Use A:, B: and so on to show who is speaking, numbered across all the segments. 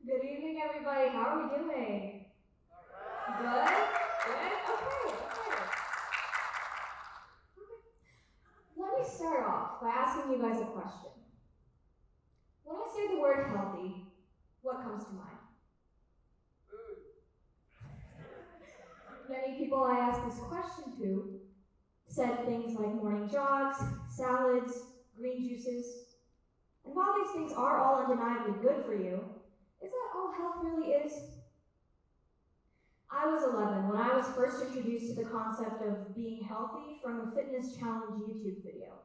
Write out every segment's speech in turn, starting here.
A: Good evening, everybody. How are we doing? Good? Good? Okay. Let me start off by asking you guys a question. When I say the word healthy, what comes to mind? Food. Many people I asked this question to said things like morning jogs, salads, green juices. And while these things are all undeniably good for you, is that all health really is? I was 11 when I was first introduced to the concept of being healthy from a fitness challenge YouTube video.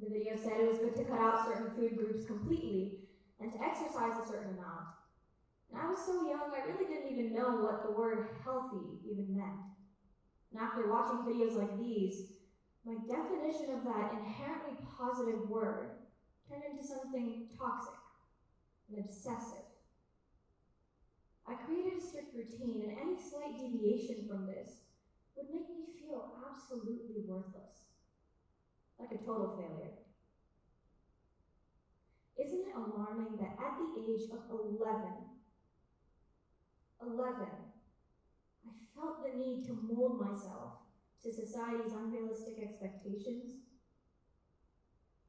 A: The video said it was good to cut out certain food groups completely and to exercise a certain amount. And I was so young, I really didn't even know what the word healthy even meant. And after watching videos like these, my definition of that inherently positive word turned into something toxic and obsessive. I created a strict routine, and any slight deviation from this would make me feel absolutely worthless, like a total failure. Isn't it alarming that at the age of 11, I felt the need to mold myself to society's unrealistic expectations?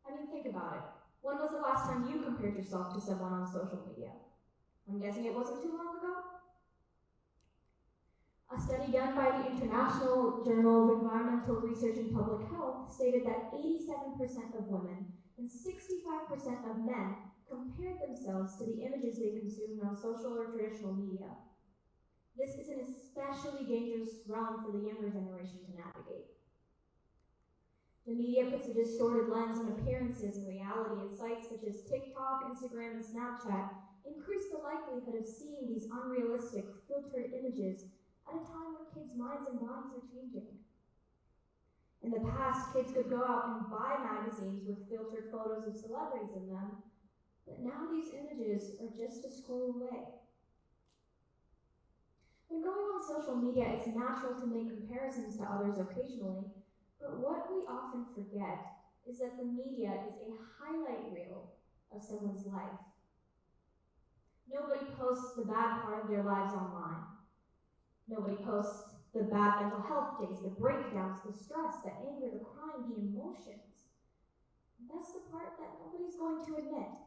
A: I mean, think about it. When was the last time you compared yourself to someone on social media? I'm guessing it wasn't too long ago. A study done by the International Journal of Environmental Research and Public Health stated that 87% of women and 65% of men compared themselves to the images they consumed on social or traditional media. This is an especially dangerous realm for the younger generation to navigate. The media puts a distorted lens on appearances and reality, and sites such as TikTok, Instagram, and Snapchat increase the likelihood of seeing these unrealistic, filtered images at a time when kids' minds and bodies are changing. In the past, kids could go out and buy magazines with filtered photos of celebrities in them, but now these images are just a scroll away. When going on social media, it's natural to make comparisons to others occasionally, but what we often forget is that the media is a highlight reel of someone's life. Nobody posts the bad part of their lives online. Nobody posts the bad mental health days, the breakdowns, the stress, the anger, the crying, the emotions. And that's the part that nobody's going to admit.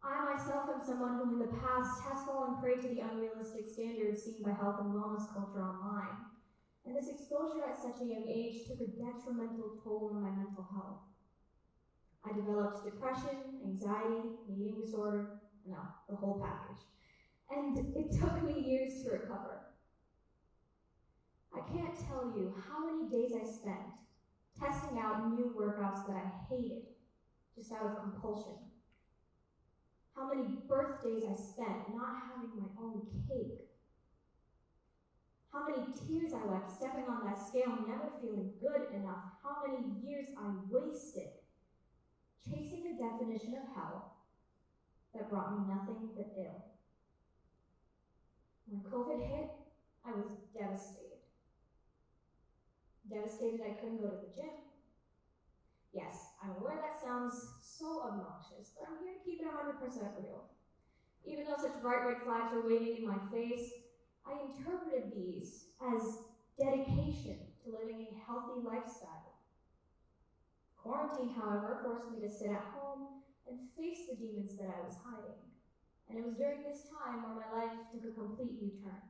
A: I myself am someone who in the past has fallen prey to the unrealistic standards seen by health and wellness culture online. And this exposure at such a young age took a detrimental toll on my mental health. I developed depression, anxiety, an eating disorder, the whole package. And it took me years to recover. I can't tell you how many days I spent testing out new workouts that I hated, just out of compulsion. How many birthdays I spent not having my own cake. How many tears I wept stepping on that scale, never feeling good enough. How many years I wasted chasing a definition of health that brought me nothing but ill. When COVID hit, I was devastated. Devastated I couldn't go to the gym. Yes, I'm aware that sounds so obnoxious, but I'm here to keep it 100% real. Even though such bright red flags were waving in my face, I interpreted these as dedication to living a healthy lifestyle. Quarantine, however, forced me to sit at home and face the demons that I was hiding. And it was during this time where my life took a complete U-turn.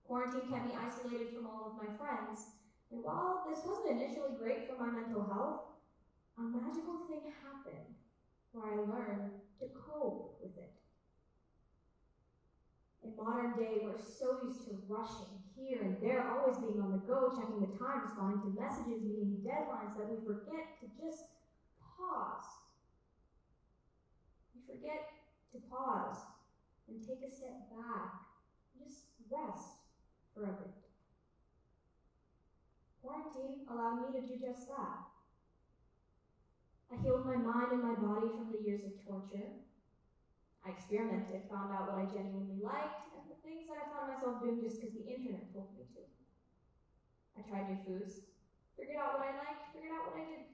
A: Quarantine kept me isolated from all of my friends, and while this wasn't initially great for my mental health, a magical thing happened where I learned to cope with it. In modern day, we're so used to rushing here and there, always being on the go, checking the time, responding to messages, meeting deadlines, that we forget to just pause. We forget to pause and take a step back and just rest for a bit. Quarantine allowed me to do just that. I healed my mind and my body from the years of torture. I experimented, found out what I genuinely liked, and the things that I found myself doing just because the internet told me to. I tried new foods out what I liked, figured out what I did.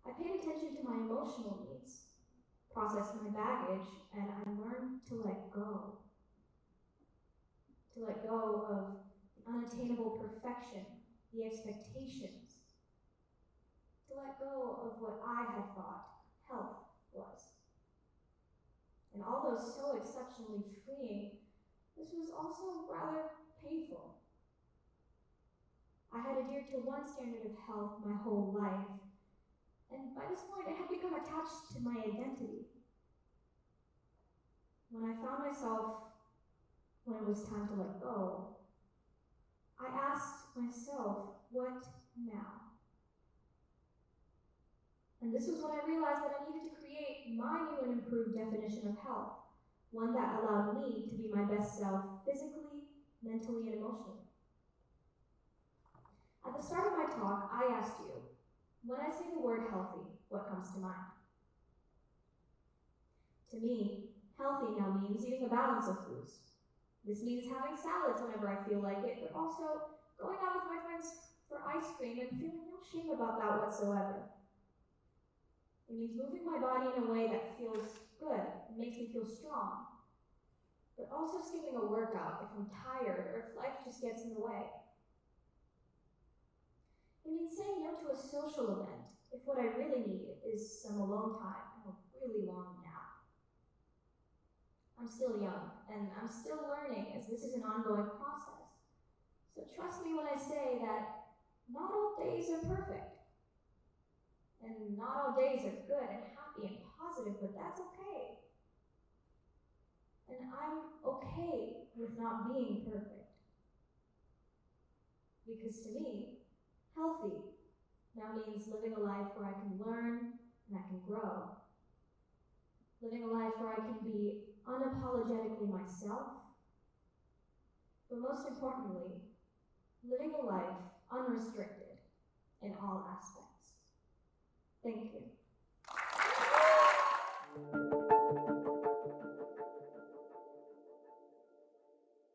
A: I paid attention to my emotional needs, processed my baggage, and I learned to let go. To let go of the unattainable perfection, the expectations. To let go of what I had thought health was. And although so exceptionally freeing, this was also rather painful. I had adhered to one standard of health my whole life, and by this point it had become attached to my identity. When I found myself, when it was time to let go, I asked myself, what now? And this was when I realized that I needed to create my new and improved definition of health, one that allowed me to be my best self physically, mentally, and emotionally. At the start of my talk, I asked you, when I say the word healthy, what comes to mind? To me, healthy now means eating a balance of foods. This means having salads whenever I feel like it, but also going out with my friends for ice cream and feeling no shame about that whatsoever. It means moving my body in a way that feels good and makes me feel strong, but also skipping a workout if I'm tired or if life just gets in the way. It means saying no to a social event if what I really need is some alone time and a really long nap. I'm still young, and I'm still learning as this is an ongoing process. So trust me when I say that not all days are perfect. And not all days are good and happy and positive, but that's okay. And I'm okay with not being perfect. Because to me, healthy now means living a life where I can learn and I can grow. Living a life where I can be unapologetically myself. But most importantly, living a life unrestricted in all aspects. Thank you.